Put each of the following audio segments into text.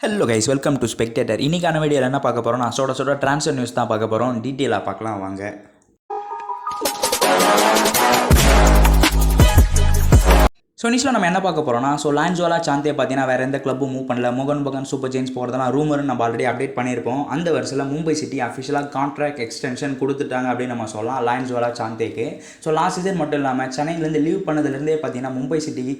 Hello guys, welcome to spectator. இன்றைக்கான வீடியோவில் என்ன பார்க்க போகிறோம்? நான் சுட ட்ரான்ஸ்ஃபர் நியூஸ் தான் பார்க்க போகிறோம். டீட்டெயிலாக பார்க்கலாம் வாங்க. நியூஸில் நம்ம என்ன பார்க்க போகிறோம்னா, லான்ஜோலா சாந்தே பார்த்தீங்கன்னா வேறு எந்த கிளப்பும் மூவ் பண்ணல. மோகன் பகான் சூப்பர் ஜெயின்ஸ் போகிறதெல்லாம் ரூமர்னு நம்ம ஆல்ரெடி அப்டேட் பண்ணியிருப்போம். அந்த வருஷத்தில் மும்பை சிட்டி அஃபிஷியலாக கான்ட்ராக்ட் எக்ஸ்டென்ஷன் கொடுத்துட்டாங்க அப்படின்னு நம்ம சொல்லலாம் லான்ஜோலா சாந்தேக்கு. லாஸ்ட் சீசன் மட்டும் இல்லாமல் சென்னையிலேருந்து லீவ் பண்ணதுலேருந்தே பார்த்தீங்கன்னா மும்பை சிட்டிக்கு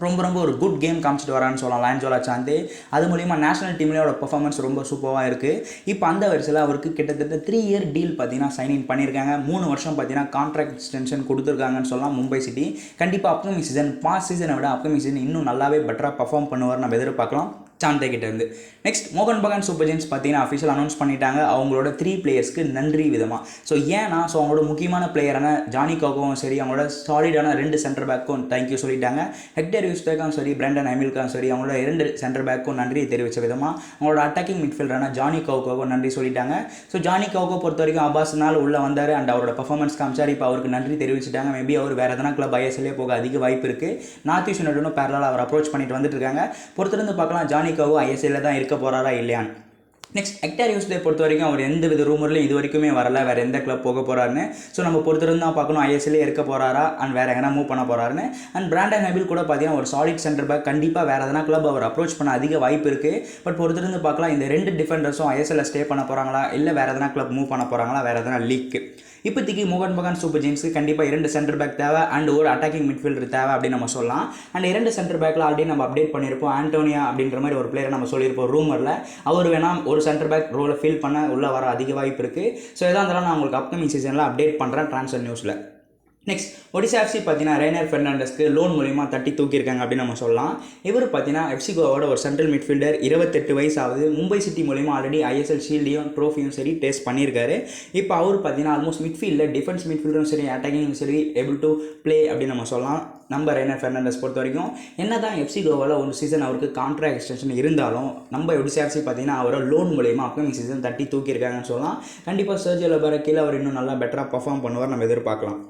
ரொம்ப ஒரு குட் கேம் காமிச்சிட்டு வரான்னு சொல்லலாம் லான்ஜோலா சாந்தே. அது மூலிமா நேஷனல் டீம்லேயோட பெர்ஃபார்மன்ஸ் ரொம்ப சூப்பராக இருக்குது. இப்போ அந்த வருஷத்தில் அவருக்கு கிட்டத்தட்ட 3 இயர் டீல் பார்த்தீங்கன்னா சைன் இன் பண்ணியிருக்காங்க. 3 வருஷம் பார்த்தீங்கன்னா கான்ட்ராக்ட் எக்ஸ்டென்ஷன் கொடுத்துருக்காங்கன்னு சொல்லலாம் மும்பை சிட்டி. கண்டிப்பாக அப்கமிங் சீசன் பாஸ்ட் சீசனை விட அப்கமிங் சீசன் இன்னும் நல்லாவே பெட்டராக பர்ஃபார்ம் பண்ணுவார் நம்ம எதிர்பார்க்கலாம் சாந்தே கிட்ட இருந்து. நெக்ஸ்ட் மோகன் பகான் சூப்பர் ஜெயின்ஸ் பார்த்தீங்கன்னா அஃபிஷியல் அனௌன்ஸ் பண்ணிட்டாங்க அவங்களோட 3 பிளேயர்ஸ்க்கு நன்றி விதமாக. ஏன்னா அவங்களோட முக்கியமான பிளேயரான ஜானி கோகோவும் சரி, அவங்களோட சாலிடான 2 சென்டர் பேக்கும் தேங்க்யூ சொல்லிட்டாங்க. ஹெக்டர் யூஸ்பேக்கும் சரி, பிராண்டன் ஹமில்காவும் சரி, அவங்களோட 2 சென்டர் பேக்கும் நன்றி தெரிவித்த விதமாக அவங்களோட அட்டாக்கிங் மிட்ஃபீல்டரான ஜானி கோகோவும் நன்றி சொல்லிட்டாங்க. ஜானி கோகோ பொறுத்த வரைக்கும் அபாஸ்னால் உள்ளே வந்தார் அண்ட் அவரோட பர்ஃபார்மன்ஸ் காமிச்சார். இப்போ அவருக்கு நன்றி தெரிவிச்சிட்டாங்க. மேபி அவர் வேறு எதனா கிளப் ஐஎஸ்எல்லே போக அதிக வாய்ப்பு இருக்குது. நார்த் ஈஸ்ட் யுனைடெடும் பேரலாக அவர் அப்ரோச் பண்ணிட்டு வந்துட்டு இருக்காங்க. பொறுத்திருந்து பார்க்கலாம் ஜானி கோகோ ஐஎஸ்எல்ல தான் இருக்க போகிறாரா இல்லையான்னு. நெக்ஸ்ட் ஹெக்டர் யூஸ்டே பொறுத்த வரைக்கும் அவர் எந்த வித ரூமர்லையும் இது வரைக்குமே வரல வேறு எந்த கிளப் போக போகிறாருன்னு. நம்ம பொறுத்திருந்து தான் பார்க்கணும் ஐஎஸ்எல்லே இருக்க போகிறாரா அண்ட் வேறு எங்கன்னா மூவ் பண்ண போகிறாருன்னு. அண்ட் பிராண்டன் ஹமில் கூட பார்த்தீங்கன்னா ஒரு சாலிட் சென்டர் பேக், கண்டிப்பாக வேறு எதனா கிளப் அவர் அப்ரோச் பண்ண அதிக வாய்ப்பு இருக்குது. பட் பொறுத்திருந்து பார்க்கலாம் இந்த 2 டிஃபெண்டர்ஸும் ஐஎஸ்எல்ல ஸ்டே பண்ண போகிறாங்களா இல்லை வேறு எதனா கிளப் மூவ் பண்ண போகிறாங்களா, வேறு எதனா லீக்கு. இப்போதைக்கு மோகன் பகான் சூப்பர் ஜெயின்ஸ்க்கு கண்டிப்பாக 2 சென்டர் பேக் தேவை அண்ட் ஒரு அட்டாக்கிங் மிட்ஃபீல்டர் தேவை அப்படின்னு நம்ம சொல்லலாம். அண்ட் 2 சென்டர் பேக்கில் ஆல்ரெடி நம்ம அப்டேட் பண்ணியிருப்போம். ஆண்டோனியா அப்படின்ற மாதிரி ஒரு பிளேயரை நம்ம சொல்லியிருப்போம் ரூமரில். அவர் வேணால் ஒரு சென்டர் பேக் ரோலை ஃபில் பண்ண உள்ளே வர அதிக வாய்ப்பு இருக்குது. எதாக இருந்தாலும் நான் உங்களுக்கு அப்கமிங் சீசனில் அப்டேட் பண்ணுறேன் ட்ரான்ஸ்ஃபர் நியூஸில். நெக்ஸ்ட் ஒடிசா எஃப்சி பார்த்தீங்கன்னா ரெய்னர் ஃபெர்னாண்டஸ்க்கு லோன் மூலிமா தட்டி தூக்கியிருக்காங்க அப்படின்னு நம்ம சொல்லலாம். இவர் பார்த்தீங்கன்னா எஃப்சி கோவாவோட ஒரு சென்ட்ரல் மிட்ஃபீல்டர், 28 வயசு ஆகுது. மும்பை சிட்டி மூலிமா ஆல்ரெடி ஐஎஸ்எல் ஷீல்டையும் ட்ரோஃபியும் சரி டேஸ்ட் பண்ணியிருக்காரு. இப்போ அவர் பார்த்தீங்கன்னா ஆல்மோஸ்ட் மிட்ஃபீல்டில் டிஃபென்ஸ் மிட்ஃபீல்டரும் சரி அட்டாக்கிங்கும் சரி ஏபிள் டு ப்ளே அப்படின்னு நம்ம சொல்லலாம். நம்ம ரெய்னர் ஃபெர்னாண்டஸ் பொறுத்த வரைக்கும் என்ன தான் எஃப்சி கோவாவில் ஒரு சீசன் அவருக்கு கான்ட்ராக்ட் எக்ஸ்டென்ஷன் இருந்தாலும் நம்ம ஒடிசா எஃப்சி பார்த்தீங்கன்னா அவரை லோன் மூலிமா அப்கமிங் சீசன் தட்டி தூக்கியிருக்காங்கன்னு சொல்லலாம். கண்டிப்பாக சர்ஜியோ லெபரா கீழே அவர் இன்னும் நல்லா பெட்டராக பர்ஃபார்ம் பண்ணுவார் நம்ம எதிர்பார்க்கலாம்.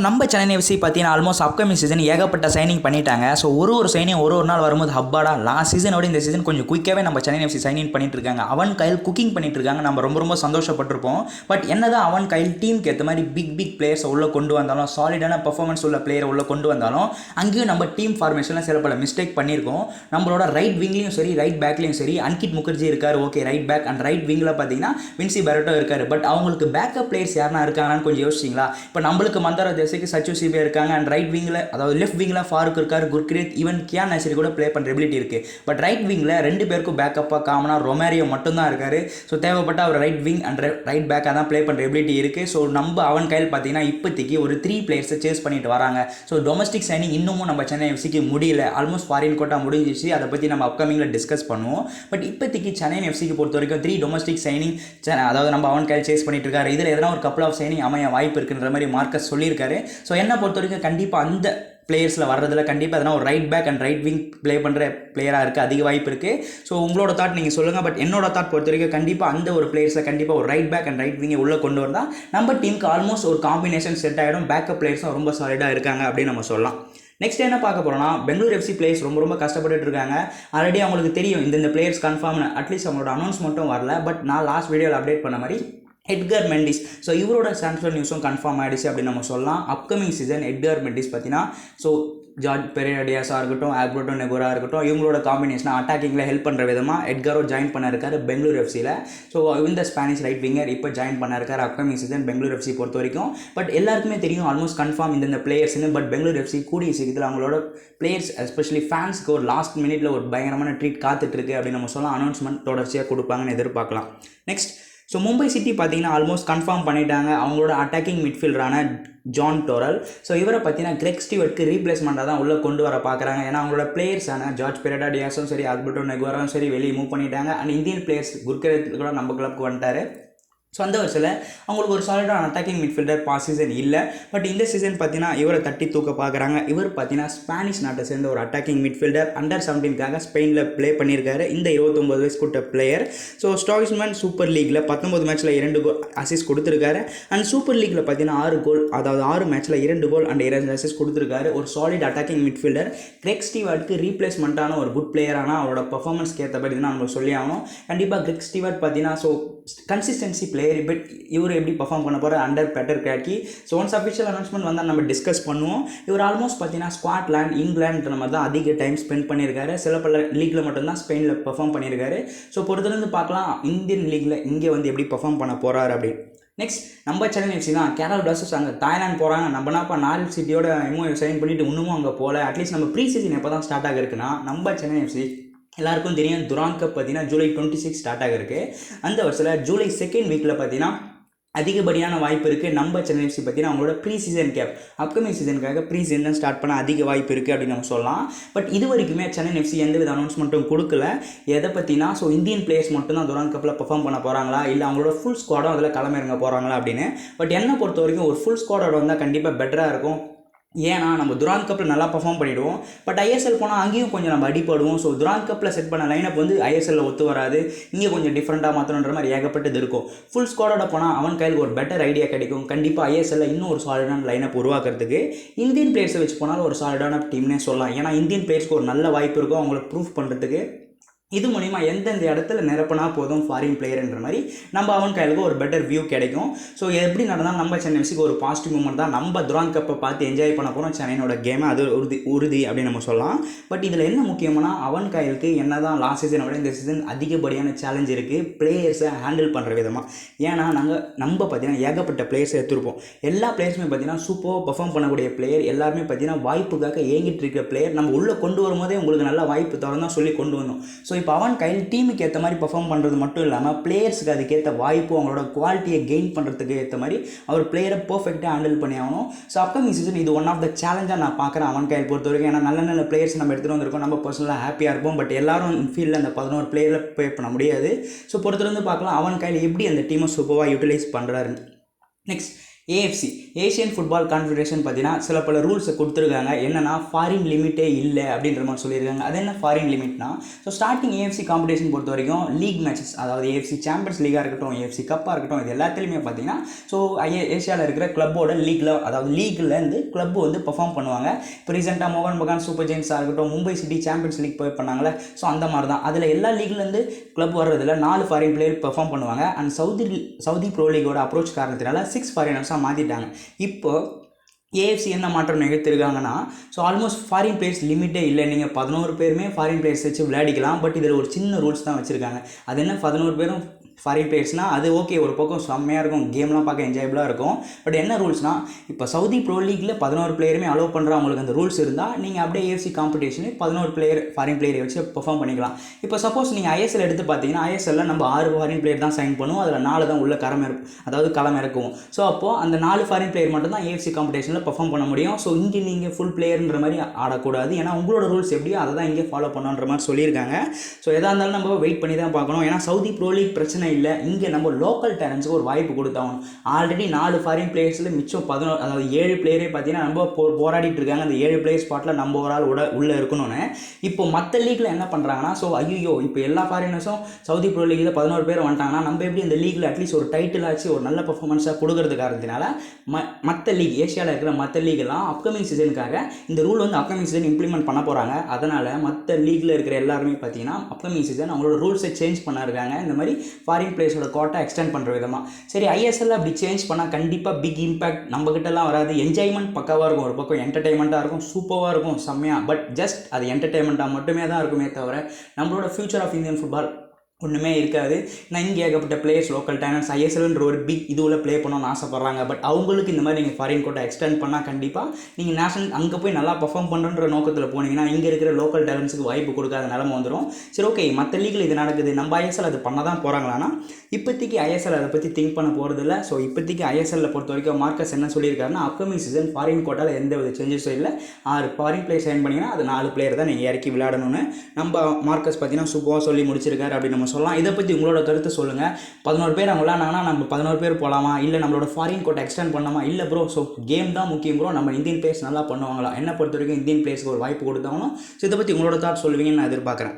நம்ம சென்னை எஃப்சி பார்த்தீங்கன்னா ஆல்மோஸ்ட் அப்கமிங் சீசன் ஏகப்பட்ட சைனிங் பண்ணிட்டாங்க. ஒரு சைனிங் ஒரு நாள் வரும்போது ஹப்பாடா லாஸ்ட் சீசனோட இந்த சீசன் கொஞ்சம் குயிக்காகவே நம்ம சென்னை எஃப்சி சைனிங் பண்ணிட்டு இருக்காங்க. அவன் கையில் குக்கிங் பண்ணிட்டு இருக்காங்க. நம்ம ரொம்ப சந்தோஷப்பட்டிருப்போம். பட் என்னதான் அவன் கையில் டீமுக்கு ஏற்ற மாதிரி பிக் பிளேயர்ஸை உள்ளே கொண்டு வந்தாலும், சாலிடான பர்ஃபார்மன்ஸ் உள்ள பிளேயரை உள்ளே கொண்டு வந்தாலும், அங்கேயும் நம்ம டீம் ஃபார்மேஷனில் சில பல மிஸ்டேக் பண்ணியிருக்கோம். நம்மளோட ரைட் விங்லையும் சரி ரைட் பேக்லையும் சரி அன்கிட் முகர்ஜி இருக்கார், okay right back. And right விங்கில் பார்த்தீங்கன்னா வின்சி பெரட்டோ இருக்கார். பட் அவங்களுக்கு பேக்கப் பிளேயர்ஸ் யாருனா இருக்காங்கன்னு கொஞ்சம் யோசிச்சிங்களா? இப்போ நம்மளுக்கு மந்தார தேசிக்கு சச்சு சிபி இருக்காங்க அண்ட் ரைட் விங்கில், அதாவது லெஃப்ட் விங்கில் ஃபாரூக் இருக்கார், குர்கிரீத், ஈவன் கியான் நசீரி கூட ப்ளே பண்ணுற எபிலிட்டி இருக்குது. பட் ரைட் விங்கில் 2 பேருக்கும் பேக்கப்பாக காமனாக ரொமாரியோ மட்டும்தான் இருக்கார். தேவைப்பட்ட அவர் ரைட் விங் அண்ட் ரைட் பேக்காக தான் ப்ளே பண்ணுற எபிலிட்டி இருக்குது. நம்ம அவன் கையில் பார்த்தீங்கன்னா இப்போதைக்கு ஒரு 3 பிளேயர்ஸை சேஸ் பண்ணிட்டு வராங்க. டொமஸ்டிக் சைனிங் இன்னமும் நம்ம சென்னை எஃப்சிக்கு முடியல. ஆல்மோஸ்ட் ஃபாரின் கோட்டா முடிஞ்சிச்சு. அதை பற்றி நம்ம அப்கமிங்கில் டிஸ்கஸ் பண்ணுவோம். பட் இப்போதைக்கு சென்னை எஃப்சிக்கு பொறுத்த வரைக்கும் 3 டொமஸ்டிக் சைனிங், அதாவது நம்ம அவன் கையில் சேஸ் பண்ணிட்டு இருக்காரு. இதில் எதனா ஒரு கப்பல் ஆஃப் சைனிங் அமைய வாய்ப்பு இருக்குன்ற மாதிரி மார்க்கஸ் சொல்லியிருக்காரு. என்ன பொறுத்த வரைக்கும் கண்டிப்பாக அந்த பிளேயர்ஸில் வர்றதில் கண்டிப்பாக எதனா ஒரு right back and right wing play பண்ணுற பிளேயராக இருக்குது, அதிக வாய்ப்பு இருக்குது. உங்களோட தாட் நீங்கள் சொல்லுங்கள். பட் என்னோட தாட் பொறுத்த வரைக்கும் கண்டிப்பாக அந்த ஒரு பிளேயர்ஸில் கண்டிப்பாக ஒரு ரைட் பேக் அண்ட் ரைட் விங்கை உள்ளே கொண்டு வந்தால் நம்ம டீமுக்கு ஆல்மோஸ்ட் ஒரு காம்பினேஷன் செட் ஆகிடும். பேக்கப் பிளேயர்ஸும் ரொம்ப சாலிடாக இருக்காங்க அப்படின்னு நம்ம சொல்லலாம். நெக்ஸ்ட் என்ன பார்க்க போகிறோம்னா, பெங்களூர் எஃப்சி பிளேயர்ஸ் ரொம்ப கஷ்டப்பட்டு இருக்காங்க. ஆல்ரெடி அவங்களுக்கு தெரியும் இந்த பிளேயர்ஸ் கன்ஃபார்ம்னு. அட்லீஸ்ட் அவங்களோட அனௌன்ஸ் மட்டும் வரல. பட் நான் லாஸ்ட் வீடியோவில் அப்டேட் பண்ண மாதிரி எட்கர் மெண்டிஸ், இவரோட ட்ரான்ஸ்ஃபர் நியூஸும் கன்ஃபார்ம் ஆகிடுச்சு அப்படின்னு நம்ம சொல்லலாம். அப்கமிங் சீசன் எட்கர் மெண்டிஸ் பார்த்தீங்கன்னா ஜார்ஜ் பெரேடியாஸாக இருக்கட்டும், ஆல்பர்டோ நெகோரா இருக்கட்டும், இவங்களோட காம்பினேஷனாக அட்டாக்கிங்கில் ஹெல்ப் பண்ணுற விதமாக எட்கரோ ஜாயின் பண்ண இருக்காரு பெங்களூர் எஃப்சியில். இந்த ஸ்பானிஷ் ரைட் விங்கர் இப்போ ஜாயின் பண்ண இருக்காரு அப்கமிங் சீசன் பெங்களூர் எஃப்சி பொறுத்த வரைக்கும். பட் எல்லாருக்குமே தெரியும் ஆல்மோஸ்ட் கன்ஃபார்ம் இந்த பிளேயர்ஸ்னு. பட் பெங்களூர் எஃப்சி கூடிய சீக்கிரத்தில் அவங்களோட பிளேயர்ஸ் எஸ்பெஷலி ஃபேன்ஸ்க்கு ஒரு லாஸ்ட் மினிட்ல ஒரு பயங்கரமான ட்ரீட் காத்துட்ருக்கு அப்படின்னு நம்ம சொல்லலாம். அனௌன்ஸ்மெண்ட் தொடர்ச்சியாக கொடுப்பாங்கன்னு எதிர்பார்க்கலாம். நெக்ஸ்ட் மும்பை சிட்டி பார்த்தீங்கன்னா ஆல்மோஸ்ட் கன்ஃபார்ம் பண்ணிட்டாங்க அவங்களோட அட்டாக்கிங் மிட்ஃபீல்டரான ஜான் டோரல். இவரை பார்த்தீங்கன்னா கிரெக் ஸ்டீவர்ட்க்கு ரீப்ளேஸ்மெண்ட்டாக தான் உள்ளே கொண்டு வர பார்க்குறாங்க. ஏன்னா அவங்களோட பிளேயர்ஸான ஜார்ஜ் பெரேடா டியாஸும் சரி, ஆல்பர்டோ நெகோராவும் சரி வெளியே மூவ் பண்ணிட்டாங்க. அண்ட் இந்தியன் பிளேயர்ஸ் குர்கரேத் கூட நம்ம கிளப்புக்கு வந்துட்டார். ஸோ அந்த வருஷத்தில் அவங்களுக்கு ஒரு சாலிடான அட்டாக்கிங் மிட்ஃபீல்டர் பாஸ் சீசன் இல்லை. பட் இந்த சீசன் பார்த்தீங்கன்னா இவரை தட்டி தூக்க பார்க்குறாங்க. இவர் பார்த்தீங்கன்னா ஸ்பானிஷ் நாட்டை சேர்ந்த ஒரு அட்டாக்கிங் மிட்ஃபீல்டர், அண்டர் 17க்காக ஸ்பெயினில் ப்ளே பண்ணியிருக்காரு. இந்த 29 வயசு கூட்ட பிளேயர். ஸோ ஸ்டாக்ஸ்மேன் சூப்பர் லீக்கில் 19 மேட்ச்சில் 2 கோல் அசிஸ்ட் கொடுத்துருக்காரு. அண்ட் சூப்பர் லீக்கில் பார்த்தீங்கன்னா 6 கோல், அதாவது 6 மேட்ச்சில் 2 கோல் அண்ட் 2 அசிஸ்ட் கொடுத்துருக்காரு. ஒரு சாலிட் அட்டாக்கிங் மிட்ஃபீல்டர். கிரெக் ஸ்டீவார்டுக்கு ரீப்ளேஸ்மெண்ட்டான ஒரு குட் பிளேயரான அவரோட பர்ஃபார்மன்ஸ்க்கு ஏற்றபடி தான் நம்ம சொல்லி ஆகணும். கண்டிப்பாக கிரெக் ஸ்டீவார்ட் பார்த்தீங்கன்னா ஸோ கன்சிஸ்டன்சி பிளேயர். பட் இவர் எப்படி பர்ஃபார்ம் பண்ண போகிற under Petr Kratky. So once official announcement வந்தால் நம்ம டிஸ்கஸ் பண்ணுவோம். இவர் ஆல்மோஸ்ட் பார்த்தீங்கன்னா ஸ்காட்லாண்ட், இங்கிலாந்துன்ற மாதிரி தான் அதிக டைம் ஸ்பெண்ட் பண்ணியிருக்காரு. சில பல லீக்கில் மட்டும்தான் ஸ்பெயினில் பர்ஃபார்ம் பண்ணியிருக்காரு. ஸோ பொறுத்திருந்து பார்க்கலாம் இந்தியன் லீக்கில் இங்கே வந்து எப்படி பர்ஃபார்ம் பண்ண போகிறார் அப்படின்னு. நெக்ஸ்ட் நம்ம சென்னை எஃப்சி தான். கேரளா பிளாஸ்டர்ஸ் அங்கே தாய்லாந்து போகிறாங்க. நம்மனாப்பா நார்த் சிட்டியோட சைன் பண்ணிவிட்டு இன்னமும் அங்கே போகல. அட்லீஸ்ட் நம்ம ப்ரீ சீசன் எப்போ தான் ஸ்டார்ட் ஆகிருக்குன்னா நம்ம சென்னை எஃப்சி எல்லாருக்கும் தெரியும் துரான் கப் பார்த்தீங்கன்னா ஜூலை 26 ஸ்டார்ட் ஆகிருக்கு. அந்த வருஷத்தில் ஜூலை 2nd வீக்கில் பார்த்தீங்கன்னா அதிகப்படியான வாய்ப்பு இருக்குது. நம்ம சென்னை எஃப்சி பார்த்தீங்கன்னா அவங்களோட ப்ரீ சீசன் கேப் அப்கமிங் சீசனுக்காக ப்ரீ சீசன் ஸ்டார்ட் பண்ண அதிக வாய்ப்பு இருக்குது அப்படின்னு நம்ம சொல்லலாம். பட் இது வரைக்குமே சென்னை எஃப்சி எந்த வித அனௌன்ஸ்மெண்ட்டும் கொடுக்கல. எதை பற்றினா ஸோ இந்தியன் பிளேயர்ஸ் மட்டும் தான் துரான் கப்பில் பர்ஃபார்ம் பண்ண போகிறாங்களா, இல்லை அவங்களோட ஃபுல் ஸ்குவாடும் அதில் களமிறங்க போகிறாங்களா அப்படின்னு. பட் என்னை பொறுத்த வரைக்கும் ஒரு ஃபுல் ஸ்குவாடோட வந்தால் கண்டிப்பாக பெட்டராக இருக்கும். ஏன்னா நம்ம துரான் கப்பில் நல்லா பர்ஃபார்ம் பண்ணிவிடுவோம். பட் ஐஎஸ்எல் போனால் அங்கேயும் கொஞ்சம் நம்ம அடிப்படுவோம். ஸோ துரான் கப்பில் செட் பண்ண லைனப் வந்து ஐஎஸ்எல்லில் ஒத்து வராது. இங்கே கொஞ்சம் டிஃப்ரெண்ட்டாக மாற்றணுன்ற மாதிரி ஏகப்பட்டது இருக்கும். ஃபுல் ஸ்குவாடோட போனால் அவன் கையில் ஒரு பெட்டர் ஐடியா கிடைக்கும். கண்டிப்பாக ஐஎஸ்எல்லில் இன்னும் ஒரு சாலிடான லைனப் உருவாக்குறதுக்கு இந்தியன் பிளேயர்ஸை வச்சு போனாலும் ஒரு சாலிடான டீம்னே சொல்லலாம். ஏன்னா இந்தியன் பிளேயர்ஸ்க்கு ஒரு நல்ல வாய்ப்பு இருக்கும் அவங்கள ப்ரூஃப் பண்ணுறதுக்கு. இது மூலிமா எந்தெந்த இடத்துல நிரப்பினா போதும் ஃபாரின் பிளேயர்ன்ற மாதிரி நம்ம அவன் கையிலுக்கு ஒரு பெட்டர் வியூ கிடைக்கும். ஸோ எப்படி நடந்தால் நம்ம சென்னை எஃப்சிக்கு ஒரு பாசிட்டிவ் மூமெண்ட் தான். நம்ம துரான் கப்பை பார்த்து என்ஜாய் பண்ண போகிறோம். சென்னையோட கேமை அது உறுதி அப்படின்னு நம்ம சொல்லலாம். பட் இதில் என்ன முக்கியம்னா அவன் கையிலுக்கு என்ன தான் லாஸ்ட் சீசனை விட இந்த சீசன் அதிகப்படியான சேலஞ்ச் இருக்குது பிளேயர்ஸை ஹேண்டில் பண்ணுற விதமாக. ஏன்னா நம்ம பார்த்தீங்கன்னா ஏகப்பட்ட பிளேயர்ஸை எடுத்துருப்போம். எல்லா பிளேயர்ஸுமே பார்த்தீங்கன்னா சூப்பராக பர்ஃபார்ம் பண்ணக்கூடிய பிளேயர், எல்லாருமே பார்த்தீங்கன்னா வாய்ப்புக்காக ஏங்கிட்டு இருக்கிற பிளேயர். நம்ம உள்ளே கொண்டு வரும்போதே உங்களுக்கு நல்ல வாய்ப்பு தரதான் சொல்லி கொண்டு வந்தோம். ஸோ இப்போ அவன் கையில் டீமுக்கு ஏற்ற மாதிரி பர்ஃபார்ம் பண்ணுறது மட்டும் இல்லாமல் பிளேயர்ஸுக்கு அதுக்கேற்ற வாய்ப்பு அவங்களோட குவாலிட்டியை கெயின் பண்ணுறதுக்கு ஏற்ற மாதிரி அவர் பிளேயரை பர்ஃபெக்டாக ஹேண்டில் பண்ணி ஆகணும். ஸோ அப்கமிங் சீசன் இது ஒன் ஆஃப் த சேலஞ்சாக நான் பார்க்குறேன் அவன் கையில் பொறுத்த வரைக்கும். ஏன்னா நல்ல நல்ல பிளேயர்ஸ் நம்ம எடுத்துகிட்டு வந்திருக்கோம். நம்ம பர்சனலாக ஹாப்பியாக இருப்போம். பட் எல்லாரும் ஃபீல்டில் அந்த 11 பிளேயரில் ப்ளே பண்ண முடியாது. ஸோ பொறுத்திருந்து பார்க்கலாம் அவன் கையில் எப்படி அந்த டீமை சூப்பராக யூட்டிலைஸ் பண்ணுறாருன்னு. Next AFC Asian football confederation பார்த்தீங்கன்னா சில பல ரூல்ஸை கொடுத்துருக்காங்க. என்னென்னா ஃபாரின் லிமிட்டே இல்லை அப்படின்ற மாதிரி சொல்லியிருக்காங்க. அது என்ன ஃபாரின் லிமிட்னா ஸோ ஸ்டார்டிங் ஏஎஃப்சி காம்படிஷன் பொறுத்த வரைக்கும் லீக் மேட்சஸ், அதாவது ஏஎஃப்சி சாம்பியன்ஸ் லீகாக இருக்கட்டும், ஏஎஃப்சி கப்பாக இருக்கட்டும், இது எல்லாத்துலேயுமே பார்த்தீங்கன்னா ஸோ ஏஷியாவில் இருக்கிற கிளப்போட லீக்கில், அதாவது லீக்லேருந்து கிளப் வந்து பர்ஃபார்ம் பண்ணுவாங்க. இப்போ ரீசெண்டாக மோகன் பகான் சூப்பர் ஜெயின்ஸாக இருக்கட்டும், மும்பை சிட்டி சாம்பியன்ஸ் லீக் போய் பண்ணாங்களே, ஸோ அந்த மாதிரி தான். அதில் எல்லா லீக்லேருந்து கிளப் வர்றதில் 4 ஃபாரின் பிளேயர் பெர்ஃபார்ம் பண்ணுவாங்க. அண்ட் சவுதி ப்ரோ லீகோட அப்ரோச் காரணத்தினால 6 ஃபாரினர்ஸாக மாற்றிட்டாங்க. இப்போ ஏஎஃப்சி என்ன மாற்றம் நிகழ்த்திருக்காங்கன்னா ஸோ ஆல்மோஸ்ட் ஃபாரின் பிளேயர்ஸ் லிமிட்டே இல்லை. நீங்கள் 11 பேருமே ஃபாரின் பிளேயர்ஸ் வச்சு விளையாடிக்கலாம். பட் இதில் ஒரு சின்ன ரூல்ஸ் தான் வச்சுருக்காங்க. அது என்ன 11 பேரும் ஃபாரின் பிளேயர்ஸ்னால் அது ஓகே, ஒரு பக்கம் செம்மையாக இருக்கும், கேம்லாம் பார்க்க என்ஜாயபிளாக இருக்கும். பட் என்ன ரூல்ஸ்னால் இப்போ சவுதி ப்ரோ லீக்கில் 11 பிளேயருமே அலோவ் பண்ணுற உங்களுக்கு அந்த ரூல்ஸ் இருந்தால் நீங்கள் அப்படியே ஏஎஃப்சி காம்படிஷனு 11 பிளேயர் ஃபாரின் பிளேயரை வச்சு பெர்ஃபார்ம் பண்ணிக்கலாம். இப்போ சப்போஸ் நீங்கள் ஐஎஸ்எல் எடுத்து பார்த்தீங்கன்னா ஐஎஸ்எல்லில் நம்ம 6 ஃபாரின் பிளேயர் தான் சைன் பண்ணுவோம். அதில் 4 தான் உள்ள களம் இறக்குவோம். ஸோ அப்போது அந்த 4 ஃபாரின் பிளேயர் மட்டும் தான் ஏஎஃப்சி காம்படிஷனில் பெர்ஃபார்ம் பண்ண முடியும். ஸோ இங்கே நீங்கள் ஃபுல் பிளேயர்ன்ற மாதிரி ஆடக்கூடாது. ஏன்னா உங்களோட ரூல்ஸ் எப்படியோ அதை தான் இங்கே ஃபாலோ பண்ணுன்ற மாதிரி சொல்லியிருக்காங்க. ஸோ எதாக இருந்தாலும் நம்ம வெயிட் பண்ணி தான் பார்க்கணும். ஏன்னா சவுதி ப்ரோ லீக் பிரச்சனை இல்லை, இங்கே நம்ம லோக்கல் டேலண்ட்ஸுக்கு ஒரு வாய்ப்பு கொடுத்தாகணும். ஆல்ரெடி 4 ஃபாரின் பிளேயர்ஸில் மிச்சம் 11, அதாவது 7 பிளேயரே பார்த்தீங்கன்னா நம்ம போராடிட்டு இருக்காங்க. அந்த 7 பிளேயர் ஸ்பாட்டில் நம்ம ஒரு ஆள் உள்ளே இருக்கணும்னு. இப்போ மற்ற லீக்கில் என்ன பண்ணுறாங்கன்னா ஸோ ஐயோ இப்போ எல்லா ஃபாரினர்ஸும் சவுதி ப்ரோ லீக்கில் 11 பேர் வந்துட்டாங்கன்னா நம்ம எப்படி இந்த லீக்கில் அட்லீஸ்ட் ஒரு டைட்டில் ஆச்சு ஒரு நல்ல பர்ஃபார்மன்ஸாக கொடுக்கறது காரணத்தினால மற்ற லீக் ஏஷியாவில் இருக்கிற மற்ற லீகெல்லாம் அப்கமிங் சீசனுக்காக இந்த ரூல் வந்து அப்கமிங் சீசன் இம்ப்ளிமெண்ட் பண்ண போகிறாங்க. அதனால் மற்ற லீக்கில் இருக்கிற எல்லாருமே பார்த்தீங்கன்னா அப்கமிங் சீசன் அவங்களோட ரூல்ஸை சேஞ்ச் பண்ணிருக்காங்க. இந்த மாதிரி ஃபாரின் பிளேயர்ஸோட கோட்டை எக்ஸ்டெண்ட் பண்ணுற விதமாக. சரி, ஐஎஸ்எல் அப்படி சேஞ்ச் பண்ணால் கண்டிப்பாக பிக் இம்பாக்ட் நம்மக்கிட்டலாம் வராது. என்ஜாய்மெண்ட் பக்காவாக இருக்கும், ஒரு பக்கம் என்டர்டைன்மெண்ட்டாக இருக்கும், சூப்பராக இருக்கும், செம்மையாக. பட் ஜஸ்ட் அது என்டர்டைன்மெண்ட்டாக மட்டுமே தான் இருக்குமே தவிர நம்மளோட ஃபியூச்சர் ஆஃப் இந்தியன் ஃபுட்பால் ஒன்றுமே இருக்காது. நான் இங்கே ஏகப்பட்ட பிளேயர்ஸ் லோக்கல் டேலண்ட்ஸ் ஐஎஸ்எல்ன்ற ஒரு பிக் இதுவில் ப்ளே பண்ணணும்னு ஆசைப்பட்றாங்க. பட் அவங்களுக்கு இந்த மாதிரி நீங்கள் ஃபாரின் கோட்டை எக்ஸ்டெண்ட் பண்ணால் கண்டிப்பாக நீங்கள் நேஷனல் அங்கே போய் நல்லா பர்ஃபார்ம் பண்ணுற நோக்கத்தில் போனீங்கன்னா இங்கே இருக்கிற லோக்கல் டேலண்ட்ஸுக்கு வாய்ப்பு கொடுக்காத நிலமை வந்துடும். சரி, ஓகே, மற்ற லீகில் இது நடக்குது, நம்ம ஐஎஸ்எல் அது பண்ண தான் போகிறாங்களான்னா இப்போதைக்கு ஐஎஸ்எல் அதை பற்றி திங்க் பண்ண போகிறதில்ல. ஸோ இப்போதைக்கு ஐஎஸ்எல்லை பொறுத்த வரைக்கும் மார்க்கஸ் என்ன சொல்லியிருக்காருன்னா அப்கமிங் சீசன் ஃபாரின் கோட்டாவில் எந்த வித சேஞ்சஸும் இல்லை. 6 ஃபாரின் பிளேயர் சைன் பண்ணிங்கன்னா அது 4 பிளேயர் தான் நீங்கள் இறக்கி விளையாடணும்னு நம்ம மார்க்கஸ் பார்த்தீங்கன்னா சூப்பராக சொல்லி முடிச்சிருக்காரு அப்படின்னு நம்ம நம்ம சொல்லலாம். இதை பற்றி உங்களோட கருத்து சொல்லுங்கள். 11 பேர் அவங்க விளாட்னாங்கன்னா நம்ம 11 பேர் போகலாமா, இல்லை நம்மளோட ஃபாரின் கோட்டை எக்ஸ்டெண்ட் பண்ணலாமா, இல்லை ப்ரோ ஸோ கேம் தான் முக்கியம் ப்ரோ, நம்ம இந்தியன் பிளேயர்ஸ் நல்லா பண்ணுவாங்களா, என்ன பொறுத்த வரைக்கும் இந்தியன் பிளேயர்ஸ்க்கு ஒரு வாய்ப்பு கொடுத்தாங்கன்னு. ஸோ இதை பற்றி உங்களோட தாட் சொல்லுவீங்கன்னு நான் எதிர்பார்க்குறேன்.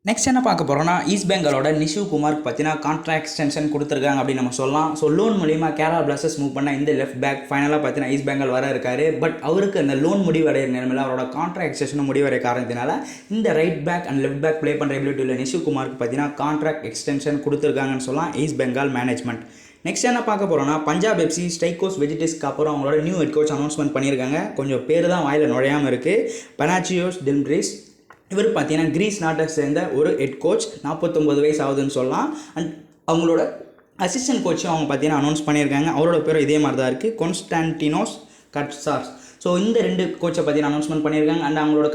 நெக்ஸ்ட் என்ன பார்க்க போகிறோம்னா, ஈஸ்ட் பெங்காலோட நிஷு குமாருக்கு பார்த்தீங்கன்னா கான்ட்ராக்ட் எக்ஸ்டென்ஷன் கொடுத்துருக்காங்க அப்படின்னு நம்ம சொல்லலாம். ஸோ லோன் மூலியமாக கேரளா பிளாஸ்டர்ஸ் மூவ் பண்ண இந்த லெஃப்ட் பேக் ஃபைனலாக பார்த்தீங்கன்னா ஈஸ்ட் பெங்கால் வர இருக்காரு. பட் அவருக்கு அந்த லோன் முடிவடைய நிலைமையில் அவரோட கான்ட்ராக்ட் எக்ஸ்டென்ஷனும் முடிவடைய காரணத்தினால இந்த right back and left back play பண்ணுற எபிலிட்டி உள்ள நிஷு குமாருக்கு பார்த்தீங்கன்னா கான்ட்ராக்ட் எக்ஸ்டென்ஷன் கொடுத்துருக்காங்கன்னு சொல்லலாம் ஈஸ்ட் பெங்கால் மேனேஜ்மெண்ட். நெக்ஸ்ட் என்ன பார்க்க போகிறோம்னா, பஞ்சாப் எஃப்சி ஸ்ட்ரைக்கோஸ் வெஜிடேஸ்க்கு அப்புறம் அவங்களோட நியூ ஹெட் கோச் அனௌன்ஸ்மெண்ட் பண்ணியிருக்காங்க. கொஞ்சம் பேர் தான் வாயில் நுழையாமல் இருக்குது. பனாச்சியோஸ் டில்ம்ரிஸ். இவர் பார்த்தீங்கன்னா கிரீஸ் நாட்டை சேர்ந்த ஒரு ஹெட் கோச், 49 வயசு ஆகுதுன்னு சொல்லலாம். அண்ட் அவங்களோட அசிஸ்டன்ட் கோச்சும் அவங்க பார்த்தீங்கன்னா அனௌன்ஸ் பண்ணியிருக்காங்க. அவரோட பேரும் இதே மாதிரி தான் இருக்குது, கான்ஸ்டான்டினோஸ் கட்சார்ஸ். ஸோ இந்த 2 கோச்சை பார்த்தீங்கன்னா அனௌன்ஸ்மெண்ட் பண்ணியிருக்காங்க. அண்ட் அவங்களோட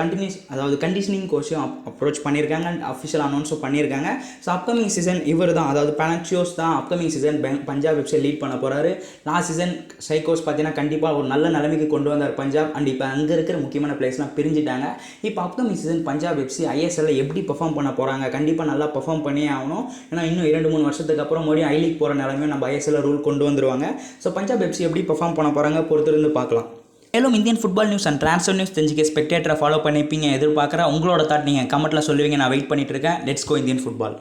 கண்டிஷனிங் கோச்சும் அப்ரோச் பண்ணியிருக்காங்க அண்ட் அஃபிஷியல் அனௌன்ஸும் பண்ணியிருக்காங்க. ஸோ அப்கமிங் சீசன் இவர் தான், அதாவது பனாச்சியோஸ் தான் அப்கமிங் சீசன் பஞ்சாப் எஃப்சியை லீட் பண்ண போகிறாரு. லாஸ்ட் சீசன் ஸ்ட்ரைக்கோஸ் பார்த்தீங்கன்னா கண்டிப்பாக ஒரு நல்ல நிலைமைக்கு கொண்டு வந்தார் பஞ்சாப். அண்ட் இப்போ அங்கே இருக்கிற முக்கியமான பிளேயர்ஸ்லாம் பிரிஞ்சுட்டாங்க. இப்போ அப்கமிங் சீசன் பஞ்சாப் எஃப்சி ஐஎஸ்எல்ல எப்படி பெர்ஃபார்ம் பண்ண போகிறாங்க, கண்டிப்பாக நல்லா பெர்ஃபார்ம் பண்ணியே ஆகணும். ஏன்னா இன்னும் 2-3 வருஷத்துக்கு அப்புறம் மறுபடியும் ஐ லீக் போகிற நிலைமையும் நம்ம ஐஎஸ்எல்ல ரூல் கொண்டு வந்துருவாங்க. ஸோ பஞ்சாப் எஃப்சி எப்படி பெர்ஃபார்ம் பண்ண போகிறாங்க பொறுத்திருந்து பார்க்கலாம். மேலும் Indian football news and transfer news தெரிஞ்சுக்க ஸ்பெக்டேட்டரை ஃபாலோ பண்ணிப்பீங்க எதிர்பார்க்குறேன். உங்களோட தாட் நீங்கள் கமெண்ட்டில் சொல்லுவீங்க, நான் வெயிட் பண்ணிட்டு இருக்கேன். Let's go Indian football.